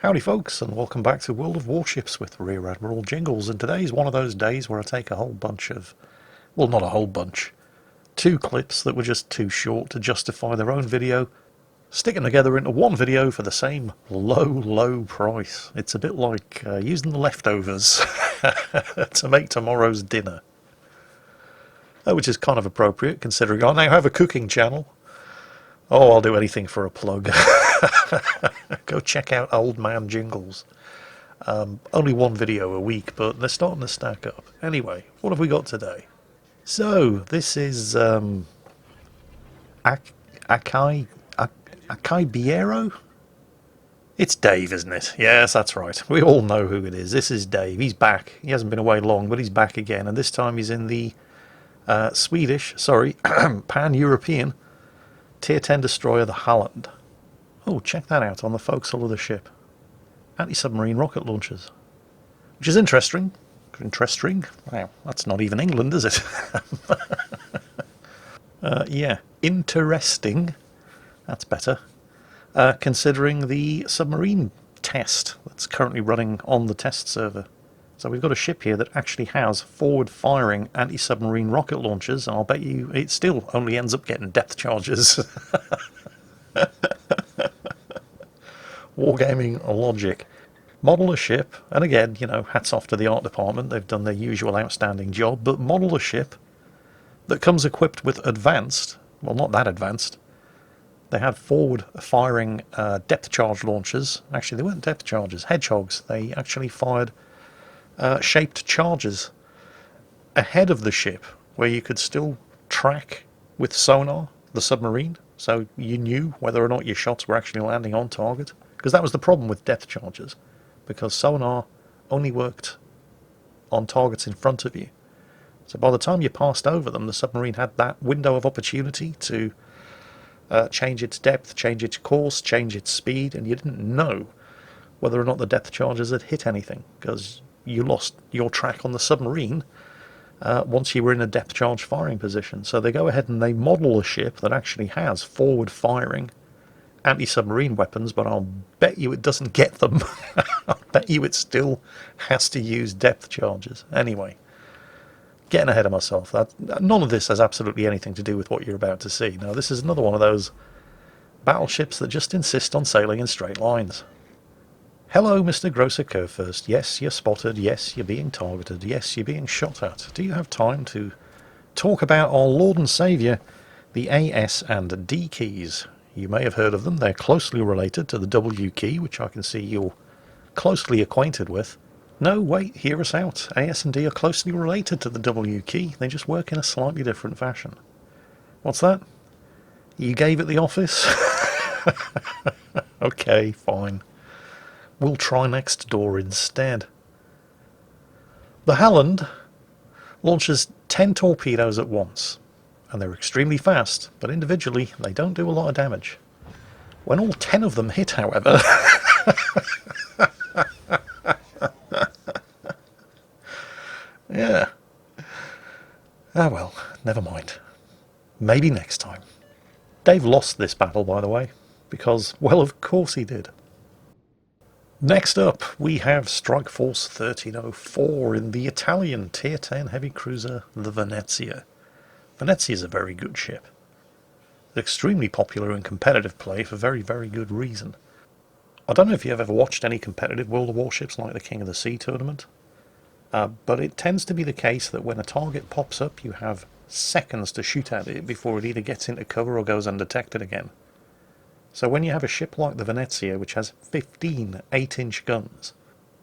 Howdy folks, and welcome back to World of Warships with Rear Admiral Jingles, and today's one of those days where I take a whole bunch of, well, not a whole bunch, two clips that were just too short to justify their own video, stick them together into one video for the same low price. It's a bit like using the leftovers to make tomorrow's dinner. Which is kind of appropriate considering I now have a cooking channel. Oh, I'll do anything for a plug. Go check out Old Man Jingles. Only one video a week, but they're starting to stack up. Anyway, what have we got today? So, this is Akai Biero? It's Dave, isn't it? Yes, that's right. We all know who it is. This is Dave. He's back. He hasn't been away long, but he's back again. And this time he's in the Pan-European Tier 10 destroyer, the Holland. Oh, check that out on the forecastle of the ship. Anti-submarine rocket launchers. Which is interesting. Interesting? Wow, that's not even England, is it? Yeah, interesting. That's better. Considering the submarine test that's currently running on the test server. So we've got a ship here that actually has forward-firing anti-submarine rocket launchers, and I'll bet you it still only ends up getting depth charges. Wargaming logic. Model a ship, and again, you know, hats off to the art department, they've done their usual outstanding job, but model a ship that comes equipped with advanced, well, not that advanced. They had forward-firing depth charge launchers. Actually, they weren't depth charges, hedgehogs. They actually fired shaped charges ahead of the ship, where you could still track with sonar the submarine, so you knew whether or not your shots were actually landing on target. Because that was the problem with depth charges, because sonar only worked on targets in front of you. So by the time you passed over them, the submarine had that window of opportunity to change its depth, change its course, change its speed, and you didn't know whether or not the depth charges had hit anything, because you lost your track on the submarine once you were in a depth charge firing position. So they go ahead and they model a ship that actually has forward-firing anti-submarine weapons, but I'll bet you it doesn't get them. I'll bet you it still has to use depth charges. Anyway, getting ahead of myself. None of this has absolutely anything to do with what you're about to see. Now, this is another one of those battleships that just insist on sailing in straight lines. Hello, Mr. Grosser Kurfürst. Yes, you're spotted. Yes, you're being targeted. Yes, you're being shot at. Do you have time to talk about our Lord and Saviour, the A, S and D keys? You may have heard of them. They're closely related to the W key, which I can see you're closely acquainted with. No, wait, hear us out. A, S and D are closely related to the W key. They just work in a slightly different fashion. What's that? You gave it the office? Okay, fine. We'll try next door instead. The Holland launches 10 torpedoes at once, and they're extremely fast, but individually they don't do a lot of damage. When all 10 of them hit, however, yeah. Ah well, never mind. Maybe next time. Dave lost this battle, by the way, because, well, of course he did. Next up, we have Strike Force 1304 in the Italian Tier 10 heavy cruiser, the Venezia. Venezia is a very good ship. It's extremely popular in competitive play for very good reason. I don't know if you've ever watched any competitive World of Warships like the King of the Sea tournament, but it tends to be the case that when a target pops up, you have seconds to shoot at it before it either gets into cover or goes undetected again. So when you have a ship like the Venezia, which has 15 8-inch guns,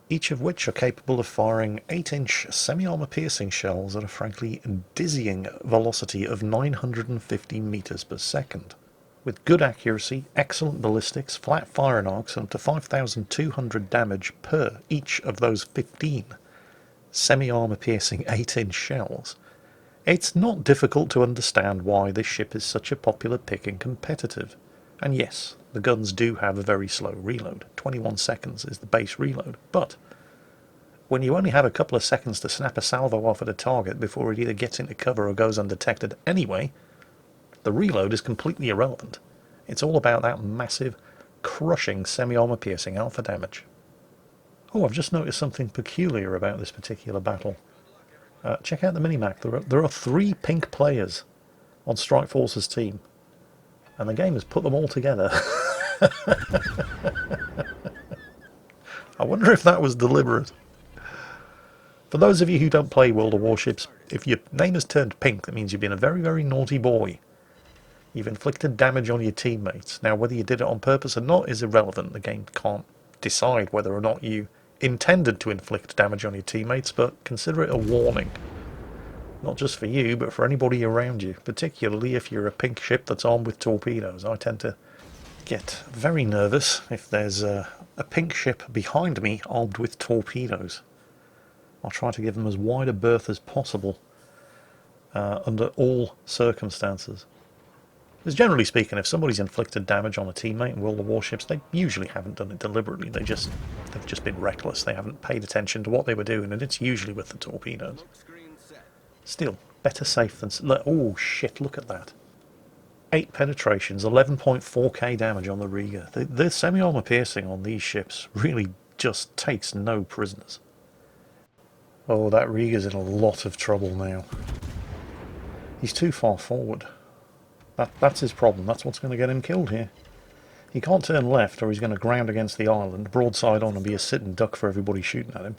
each of which are capable of firing 8-inch semi-armor piercing shells at a frankly dizzying velocity of 950 meters per second, with good accuracy, excellent ballistics, flat firing arcs, and up to 5,200 damage per each of those 15 semi-armor piercing 8-inch shells, it's not difficult to understand why this ship is such a popular pick in competitive. And yes, the guns do have a very slow reload. 21 seconds is the base reload. But when you only have a couple of seconds to snap a salvo off at a target before it either gets into cover or goes undetected anyway, the reload is completely irrelevant. It's all about that massive, crushing semi-armor piercing alpha damage. Oh, I've just noticed something peculiar about this particular battle. Check out the minimap. There are 3 pink players on Strike Force's team, and the game has put them all together. I wonder if that was deliberate. For those of you who don't play World of Warships, if your name has turned pink, that means you've been a very, very naughty boy. You've inflicted damage on your teammates. Now, whether you did it on purpose or not is irrelevant. The game can't decide whether or not you intended to inflict damage on your teammates, but consider it a warning. Not just for you, but for anybody around you, particularly if you're a pink ship that's armed with torpedoes. I tend to get very nervous if there's a pink ship behind me armed with torpedoes. I'll try to give them as wide a berth as possible under all circumstances. Because generally speaking, if somebody's inflicted damage on a teammate in World of Warships, they usually haven't done it deliberately. They've just been reckless. They haven't paid attention to what they were doing, and it's usually with the torpedoes. Still, better safe than... Oh shit, look at that. 8 penetrations, 11.4k damage on the Riga. The semi-armor piercing on these ships really just takes no prisoners. Oh, that Riga's in a lot of trouble now. He's too far forward. That's his problem. That's what's going to get him killed here. He can't turn left or he's going to ground against the island, broadside on, and be a sitting duck for everybody shooting at him.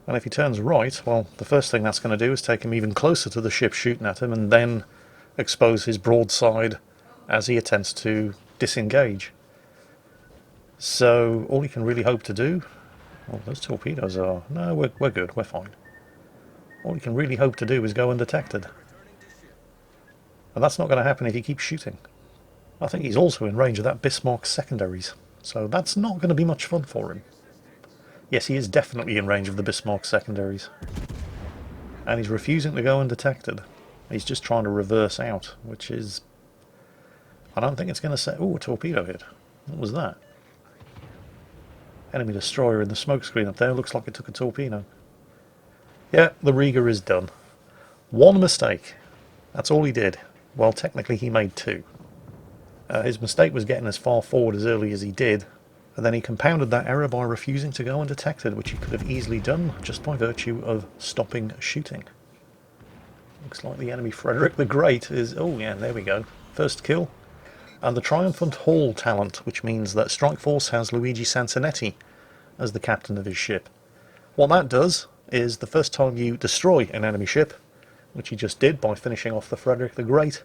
And if he turns right, well, the first thing that's going to do is take him even closer to the ship shooting at him and then expose his broadside as he attempts to disengage. So all he can really hope to do... Oh, those torpedoes are... No, we're good, we're fine. All he can really hope to do is go undetected. And that's not going to happen if he keeps shooting. I think he's also in range of that Bismarck secondaries, so that's not going to be much fun for him. Yes, he is definitely in range of the Bismarck secondaries. And he's refusing to go undetected. He's just trying to reverse out, which is... I don't think it's going to say... Oh, a torpedo hit. What was that? Enemy destroyer in the smoke screen up there. Looks like it took a torpedo. Yeah, the Riga is done. 1 mistake. That's all he did. Well, technically he made 2. His mistake was getting as far forward as early as he did, and then he compounded that error by refusing to go undetected, which he could have easily done just by virtue of stopping shooting. Looks like the enemy Frederick the Great is... Oh yeah, there we go. First kill. And the Triumphant Hall talent, which means that Strike Force has Luigi Sansonetti as the captain of his ship. What that does is the first time you destroy an enemy ship, which he just did by finishing off the Frederick the Great,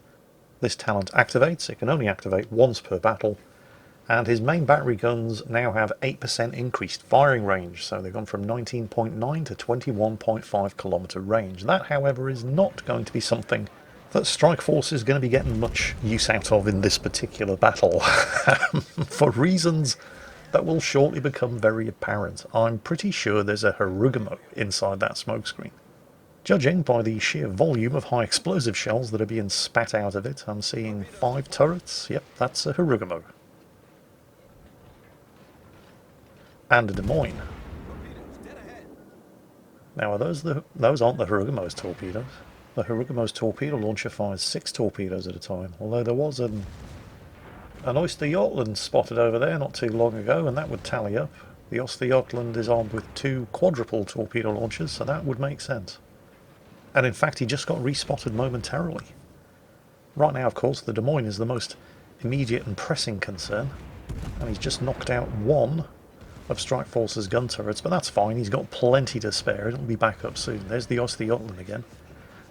this talent activates. It can only activate once per battle, and his main battery guns now have 8% increased firing range, so they've gone from 19.9 to 21.5 kilometre range. That, however, is not going to be something that Strike Force is going to be getting much use out of in this particular battle, for reasons that will shortly become very apparent. I'm pretty sure there's a Harugumo inside that smokescreen. Judging by the sheer volume of high explosive shells that are being spat out of it, I'm seeing 5 turrets. Yep, that's a Harugumo. And a Des Moines. Now, are those aren't the Harugumo's torpedoes. The Harugumo's torpedo launcher fires 6 torpedoes at a time, although there was an Oyster Yachtland spotted over there not too long ago, and that would tally up. The Oyster Yachtland is armed with 2 quadruple torpedo launchers, so that would make sense. And in fact, he just got respotted momentarily. Right now, of course, the Des Moines is the most immediate and pressing concern, and he's just knocked out 1 of Strike Force's gun turrets, but that's fine. He's got plenty to spare. It'll be back up soon. There's the Oyster Yachtland again,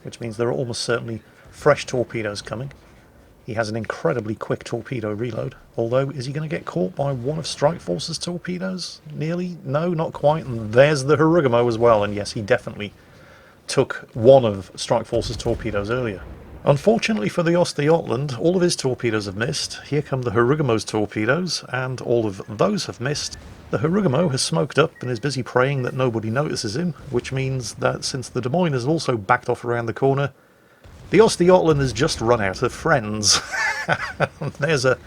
which means there are almost certainly fresh torpedoes coming. He has an incredibly quick torpedo reload, although is he going to get caught by 1 of Strike Force's torpedoes? Nearly? No, not quite. And there's the Harugumo as well, and yes, he definitely took 1 of Strike Force's torpedoes earlier. Unfortunately for the Oyster Yachtland, all of his torpedoes have missed. Here come the Harugumo's torpedoes, and all of those have missed. The Harugumo has smoked up and is busy praying that nobody notices him, which means that since the Des Moines has also backed off around the corner, the Oyster Yachtland has just run out of friends. There's a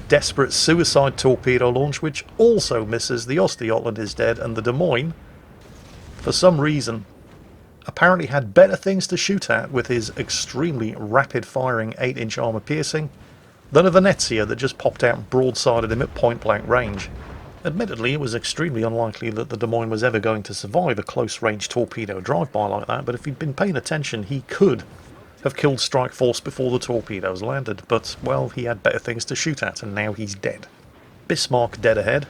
desperate suicide torpedo launch, which also misses. The Oyster Yachtland is dead, and the Des Moines, for some reason, apparently had better things to shoot at with his extremely rapid-firing 8-inch armour piercing than a Venezia that just popped out broadside at him at point-blank range. Admittedly, it was extremely unlikely that the Des Moines was ever going to survive a close-range torpedo drive-by like that, but if he'd been paying attention, he could have killed Strike Force before the torpedoes landed, but, well, he had better things to shoot at, and now he's dead. Bismarck dead ahead.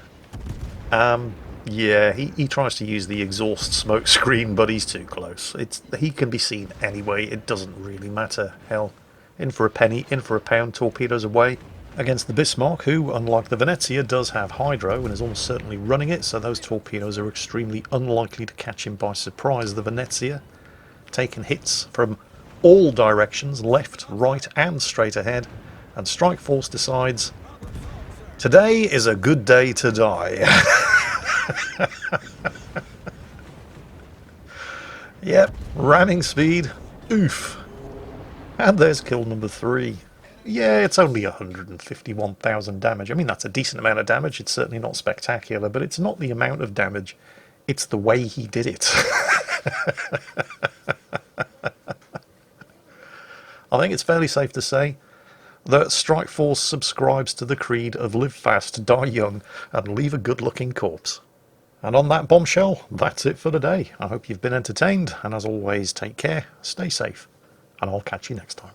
Yeah, he tries to use the exhaust smoke screen, but he's too close. He can be seen anyway, it doesn't really matter. Hell, in for a penny, in for a pound, torpedoes away. Against the Bismarck, who, unlike the Venezia, does have hydro and is almost certainly running it, so those torpedoes are extremely unlikely to catch him by surprise. The Venezia, taking hits from all directions, left, right, and straight ahead, and Strike Force decides, today is a good day to die. Yep, ramming speed, oof. And there's kill number 3. Yeah, it's only 151,000 damage. I mean, that's a decent amount of damage. It's certainly not spectacular, but it's not the amount of damage. It's the way he did it. I think it's fairly safe to say that Strike Force subscribes to the creed of live fast, die young, and leave a good-looking corpse. And on that bombshell, that's it for today. I hope you've been entertained, and as always, take care, stay safe, and I'll catch you next time.